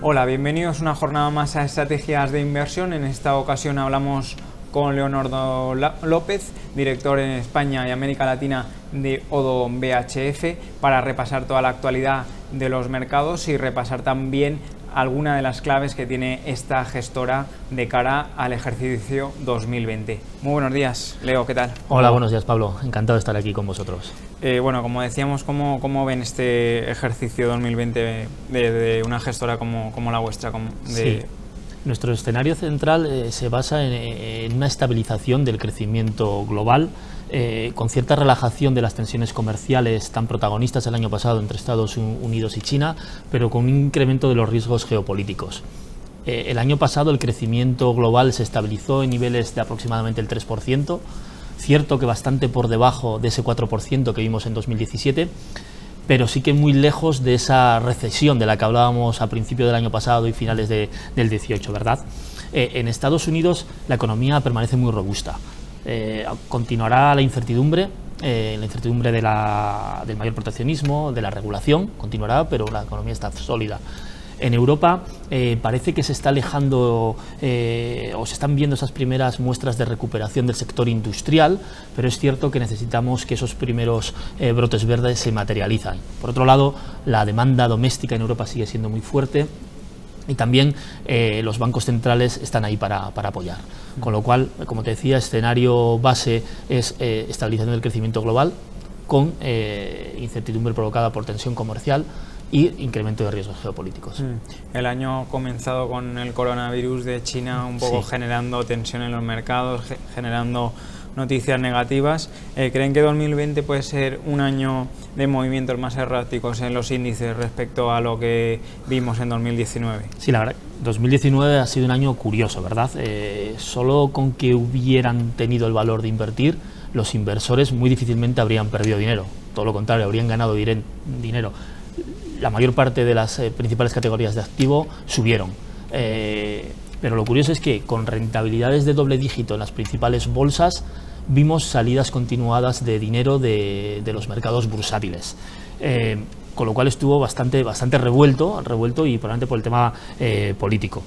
Hola, bienvenidos una jornada más a Estrategias de Inversión. En esta ocasión hablamos con Leonardo López, director en España y América Latina de ODDO BHF, para repasar toda la actualidad de los mercados y repasar también alguna de las claves que tiene esta gestora de cara al ejercicio 2020. Muy buenos días, Leo, ¿qué tal? Hola, buenos días, Pablo. Encantado de estar aquí con vosotros. Bueno, como decíamos, ¿cómo ven este ejercicio 2020 de una gestora como la vuestra? Sí. Nuestro escenario central se basa en una estabilización del crecimiento global, con cierta relajación de las tensiones comerciales tan protagonistas el año pasado entre Estados Unidos y China, pero con un incremento de los riesgos geopolíticos. El año pasado el crecimiento global se estabilizó en niveles de aproximadamente el 3%, cierto que bastante por debajo de ese 4% que vimos en 2017, pero sí que muy lejos de esa recesión de la que hablábamos a principio del año pasado y finales del 18, ¿verdad? En Estados Unidos la economía permanece muy robusta. Continuará la incertidumbre del mayor proteccionismo, de la regulación, continuará, pero la economía está sólida. En Europa parece que se está alejando o se están viendo esas primeras muestras de recuperación del sector industrial, pero es cierto que necesitamos que esos primeros brotes verdes se materializan. Por otro lado, la demanda doméstica en Europa sigue siendo muy fuerte y también los bancos centrales están ahí para apoyar. Con lo cual, como te decía, escenario base es estabilización del crecimiento global con incertidumbre provocada por tensión comercial y incremento de riesgos geopolíticos. El año ha comenzado con el coronavirus de China un poco generando tensión en los mercados, generando noticias negativas. ¿Creen que 2020 puede ser un año de movimientos más erráticos en los índices respecto a lo que vimos en 2019? Sí, la verdad, 2019 ha sido un año curioso, ¿verdad? Solo con que hubieran tenido el valor de invertir, los inversores muy difícilmente habrían perdido dinero. Todo lo contrario, habrían ganado dinero. La mayor parte de las principales categorías de activo subieron. Pero lo curioso es que con rentabilidades de doble dígito en las principales bolsas vimos salidas continuadas de dinero de los mercados bursátiles. Con lo cual estuvo bastante revuelto y probablemente por el tema político.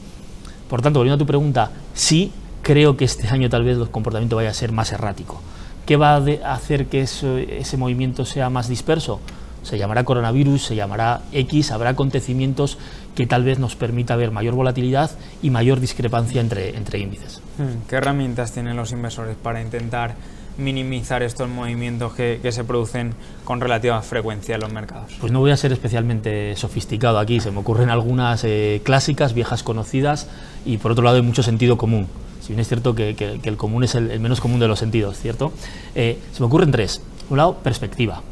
Por tanto, volviendo a tu pregunta, sí creo que este año tal vez el comportamiento vaya a ser más errático. ¿Qué va a hacer que ese movimiento sea más disperso? Se llamará coronavirus, se llamará X, habrá acontecimientos que tal vez nos permita ver mayor volatilidad y mayor discrepancia entre índices. ¿Qué herramientas tienen los inversores para intentar minimizar estos movimientos que se producen con relativa frecuencia en los mercados? Pues no voy a ser especialmente sofisticado aquí, se me ocurren algunas clásicas, viejas conocidas, y por otro lado hay mucho sentido común. Si bien es cierto que el común es el menos común de los sentidos, ¿cierto? Se me ocurren tres. Por un lado, perspectiva.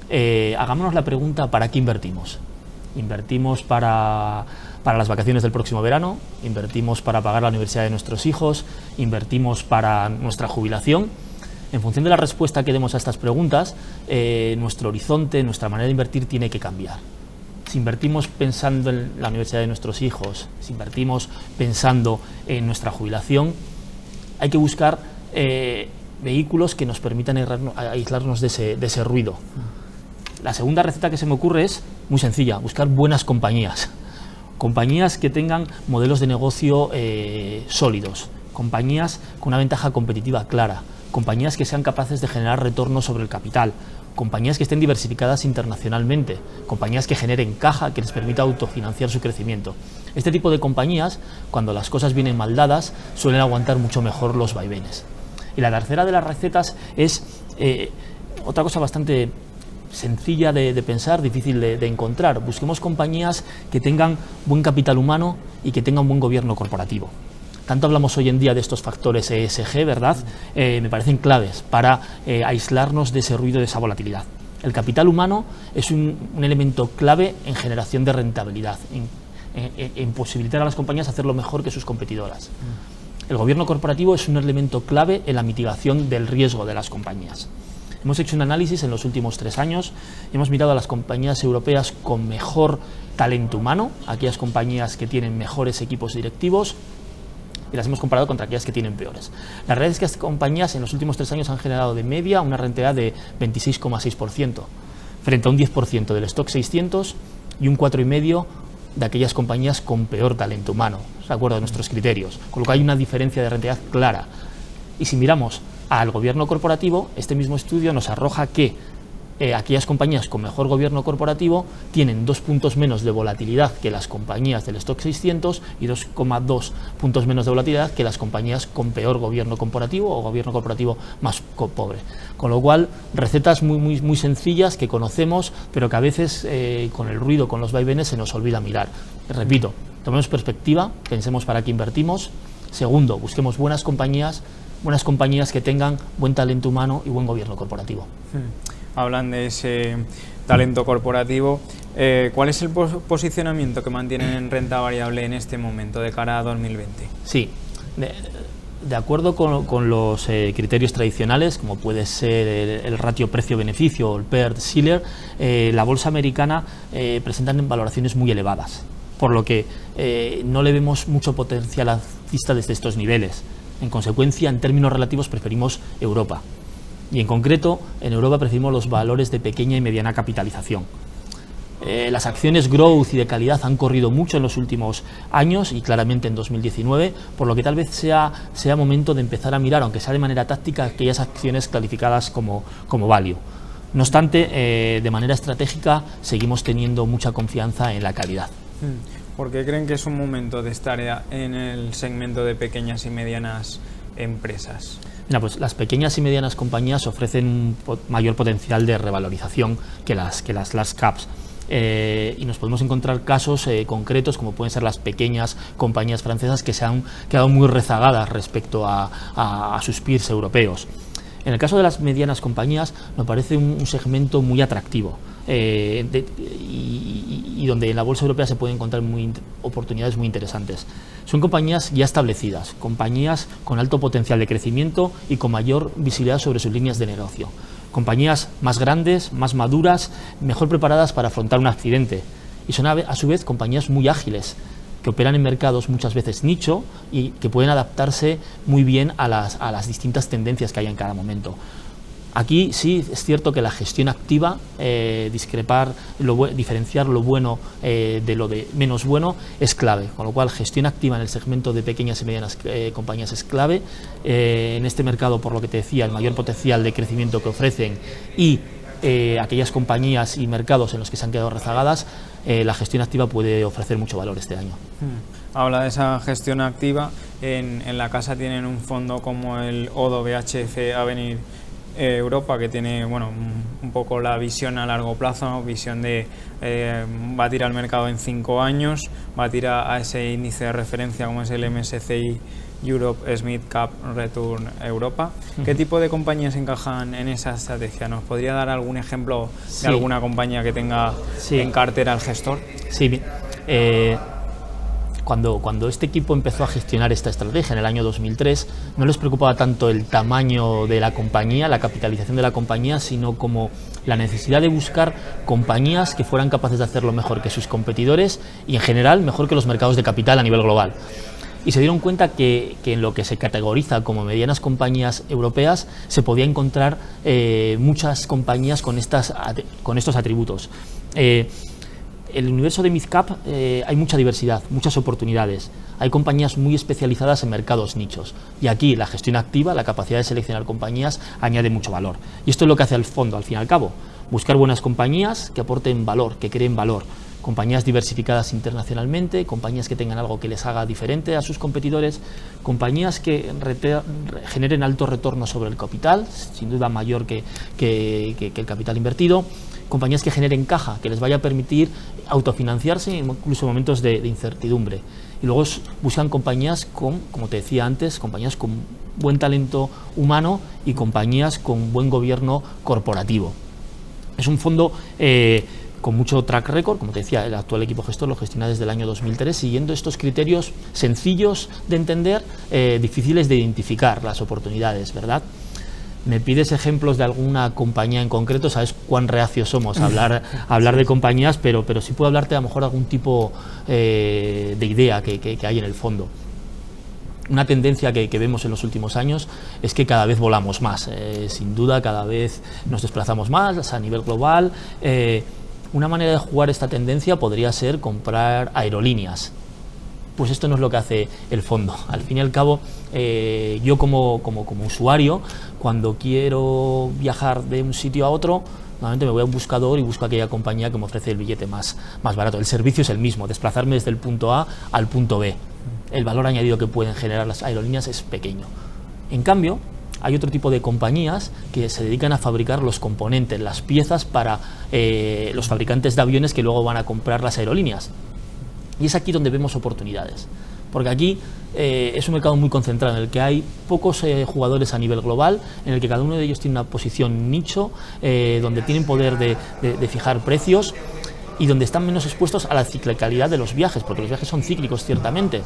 Hagámonos la pregunta: ¿para qué invertimos? ¿Invertimos para las vacaciones del próximo verano? ¿Invertimos para pagar la universidad de nuestros hijos? ¿Invertimos para nuestra jubilación? En función de la respuesta que demos a estas preguntas, nuestro horizonte, nuestra manera de invertir tiene que cambiar. Si invertimos pensando en la universidad de nuestros hijos, si invertimos pensando en nuestra jubilación, hay que buscar vehículos que nos permitan aislarnos de ese ruido. La segunda receta que se me ocurre es muy sencilla: buscar buenas compañías. Compañías que tengan modelos de negocio sólidos, compañías con una ventaja competitiva clara, compañías que sean capaces de generar retornos sobre el capital, compañías que estén diversificadas internacionalmente, compañías que generen caja que les permita autofinanciar su crecimiento. Este tipo de compañías, cuando las cosas vienen mal dadas, suelen aguantar mucho mejor los vaivenes. Y la tercera de las recetas es otra cosa bastante sencilla de pensar, difícil de encontrar. Busquemos compañías que tengan buen capital humano y que tengan buen gobierno corporativo. Tanto hablamos hoy en día de estos factores ESG, ¿verdad? Me parecen claves para aislarnos de ese ruido, de esa volatilidad. El capital humano es un elemento clave en generación de rentabilidad, en posibilitar a las compañías hacerlo mejor que sus competidoras. El gobierno corporativo es un elemento clave en la mitigación del riesgo de las compañías. Hemos hecho un análisis en los últimos 3 años, hemos mirado a las compañías europeas con mejor talento humano, aquellas compañías que tienen mejores equipos directivos, y las hemos comparado contra aquellas que tienen peores. La realidad es que estas compañías en los últimos 3 años han generado de media una rentabilidad de 26,6%, frente a un 10% del stock 600 y un 4,5% de aquellas compañías con peor talento humano, de acuerdo a nuestros criterios, con lo que hay una diferencia de rentabilidad clara. Y si miramos al gobierno corporativo, este mismo estudio nos arroja que aquellas compañías con mejor gobierno corporativo tienen 2 puntos menos de volatilidad que las compañías del stock 600 y 2,2 puntos menos de volatilidad que las compañías con peor gobierno corporativo o gobierno corporativo más pobre. Con lo cual, recetas muy sencillas que conocemos, pero que a veces con el ruido, con los vaivenes, se nos olvida mirar. Repito, tomemos perspectiva, pensemos para qué invertimos. Segundo, busquemos buenas compañías que tengan buen talento humano y buen gobierno corporativo. Hablan de ese talento corporativo. ¿Cuál es el posicionamiento que mantienen en renta variable en este momento de cara a 2020? Sí, de acuerdo con los criterios tradicionales, como puede ser el ratio precio-beneficio o el Pearl-Shiller, la bolsa americana presentan valoraciones muy elevadas, por lo que no le vemos mucho potencial alcista desde estos niveles. En consecuencia, en términos relativos, preferimos Europa. Y en concreto, en Europa preferimos los valores de pequeña y mediana capitalización. Las acciones growth y de calidad han corrido mucho en los últimos años y claramente en 2019, por lo que tal vez sea momento de empezar a mirar, aunque sea de manera táctica, aquellas acciones calificadas como value. No obstante, de manera estratégica seguimos teniendo mucha confianza en la calidad. ¿Por qué creen que es un momento de estar en el segmento de pequeñas y medianas empresas? Mira, pues las pequeñas y medianas compañías ofrecen un mayor potencial de revalorización que las large caps. Y nos podemos encontrar casos concretos, como pueden ser las pequeñas compañías francesas que se han quedado muy rezagadas respecto a sus peers europeos. En el caso de las medianas compañías, nos parece un segmento muy atractivo y donde en la bolsa europea se pueden encontrar oportunidades muy interesantes. Son compañías ya establecidas, compañías con alto potencial de crecimiento y con mayor visibilidad sobre sus líneas de negocio. Compañías más grandes, más maduras, mejor preparadas para afrontar un accidente. Y son a su vez compañías muy ágiles, que operan en mercados muchas veces nicho y que pueden adaptarse muy bien a las distintas tendencias que hay en cada momento. Aquí sí es cierto que la gestión activa, diferenciar lo bueno de lo de menos bueno es clave, con lo cual gestión activa en el segmento de pequeñas y medianas compañías es clave. En este mercado, por lo que te decía, el mayor potencial de crecimiento que ofrecen y aquellas compañías y mercados en los que se han quedado rezagadas, la gestión activa puede ofrecer mucho valor este año. Habla de esa gestión activa. En la casa tienen un fondo como el ODO BHF Avenir Europa, que tiene un poco la visión a largo plazo, ¿no? Visión de batir al mercado en 5 años, batir a ese índice de referencia como es el MSCI Europe Smith Cap Return Europa. ¿Qué tipo de compañías encajan en esa estrategia? ¿Nos podría dar algún ejemplo de alguna compañía que tenga en cartera el gestor? Sí, cuando este equipo empezó a gestionar esta estrategia en el año 2003, no les preocupaba tanto el tamaño de la compañía, la capitalización de la compañía, sino como la necesidad de buscar compañías que fueran capaces de hacerlo mejor que sus competidores y en general mejor que los mercados de capital a nivel global. Y se dieron cuenta que en lo que se categoriza como medianas compañías europeas se podía encontrar muchas compañías con estos atributos. El universo de mid-cap hay mucha diversidad, muchas oportunidades. Hay compañías muy especializadas en mercados nichos. Y aquí la gestión activa, la capacidad de seleccionar compañías, añade mucho valor. Y esto es lo que hace el fondo, al fin y al cabo. Buscar buenas compañías que aporten valor, que creen valor. Compañías diversificadas internacionalmente, compañías que tengan algo que les haga diferente a sus competidores, compañías que generen alto retorno sobre el capital, sin duda mayor que el capital invertido, compañías que generen caja, que les vaya a permitir autofinanciarse incluso en momentos de incertidumbre. Y luego buscan compañías como te decía antes, compañías con buen talento humano y compañías con buen gobierno corporativo. Es un fondo con mucho track record, como te decía, el actual equipo gestor lo gestiona desde el año 2003, siguiendo estos criterios sencillos de entender, difíciles de identificar las oportunidades, ¿verdad? Me pides ejemplos de alguna compañía en concreto, sabes cuán reacios somos a hablar de compañías, pero sí puedo hablarte a lo mejor de algún tipo de idea que hay en el fondo. Una tendencia que vemos en los últimos años es que cada vez volamos más, sin duda cada vez nos desplazamos más a nivel global. Una manera de jugar esta tendencia podría ser comprar aerolíneas. Pues esto no es lo que hace el fondo. Al fin y al cabo, yo como usuario, cuando quiero viajar de un sitio a otro, normalmente me voy a un buscador y busco aquella compañía que me ofrece el billete más barato. El servicio es el mismo, desplazarme desde el punto A al punto B. El valor añadido que pueden generar las aerolíneas es pequeño. En cambio, hay otro tipo de compañías que se dedican a fabricar los componentes, las piezas para los fabricantes de aviones que luego van a comprar las aerolíneas. Y es aquí donde vemos oportunidades, porque aquí es un mercado muy concentrado en el que hay pocos jugadores a nivel global, en el que cada uno de ellos tiene una posición nicho, donde tienen poder de fijar precios y donde están menos expuestos a la ciclicalidad de los viajes, porque los viajes son cíclicos ciertamente,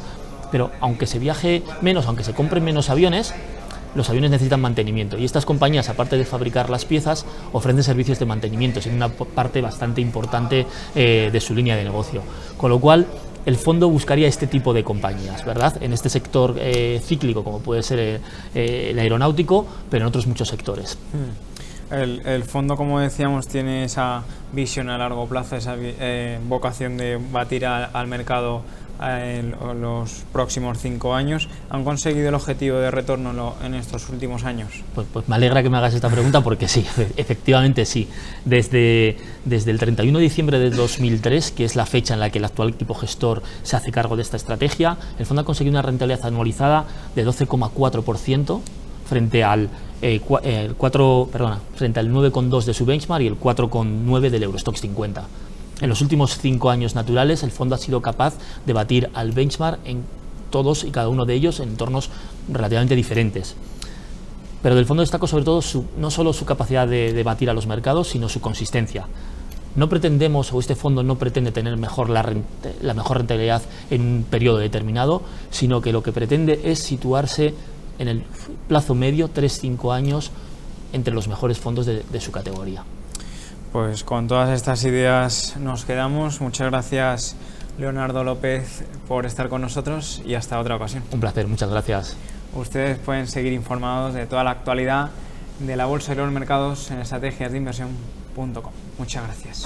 pero aunque se viaje menos, aunque se compren menos aviones, los aviones necesitan mantenimiento y estas compañías, aparte de fabricar las piezas, ofrecen servicios de mantenimiento, en una parte bastante importante de su línea de negocio. Con lo cual, el fondo buscaría este tipo de compañías, ¿verdad? En este sector cíclico, como puede ser el aeronáutico, pero en otros muchos sectores. El fondo, como decíamos, tiene esa visión a largo plazo, esa vocación de batir al mercado en los próximos 5 años. ¿Han conseguido el objetivo de retorno en estos últimos años? Pues me alegra que me hagas esta pregunta porque sí, efectivamente sí. Desde el 31 de diciembre de 2003, que es la fecha en la que el actual equipo gestor se hace cargo de esta estrategia, el fondo ha conseguido una rentabilidad anualizada de 12,4% frente al 9,2% de su benchmark y el 4,9% del Eurostoxx 50. En los últimos 5 años naturales, el fondo ha sido capaz de batir al benchmark en todos y cada uno de ellos en entornos relativamente diferentes. Pero del fondo destaco sobre todo no solo su capacidad de batir a los mercados, sino su consistencia. No pretendemos, o este fondo no pretende tener la mejor rentabilidad en un periodo determinado, sino que lo que pretende es situarse en el plazo medio, 3-5 años, entre los mejores fondos de su categoría. Pues con todas estas ideas nos quedamos. Muchas gracias, Leonardo López, por estar con nosotros y hasta otra ocasión. Un placer, muchas gracias. Ustedes pueden seguir informados de toda la actualidad de la bolsa y los mercados en estrategiasdeinversión.com. Muchas gracias.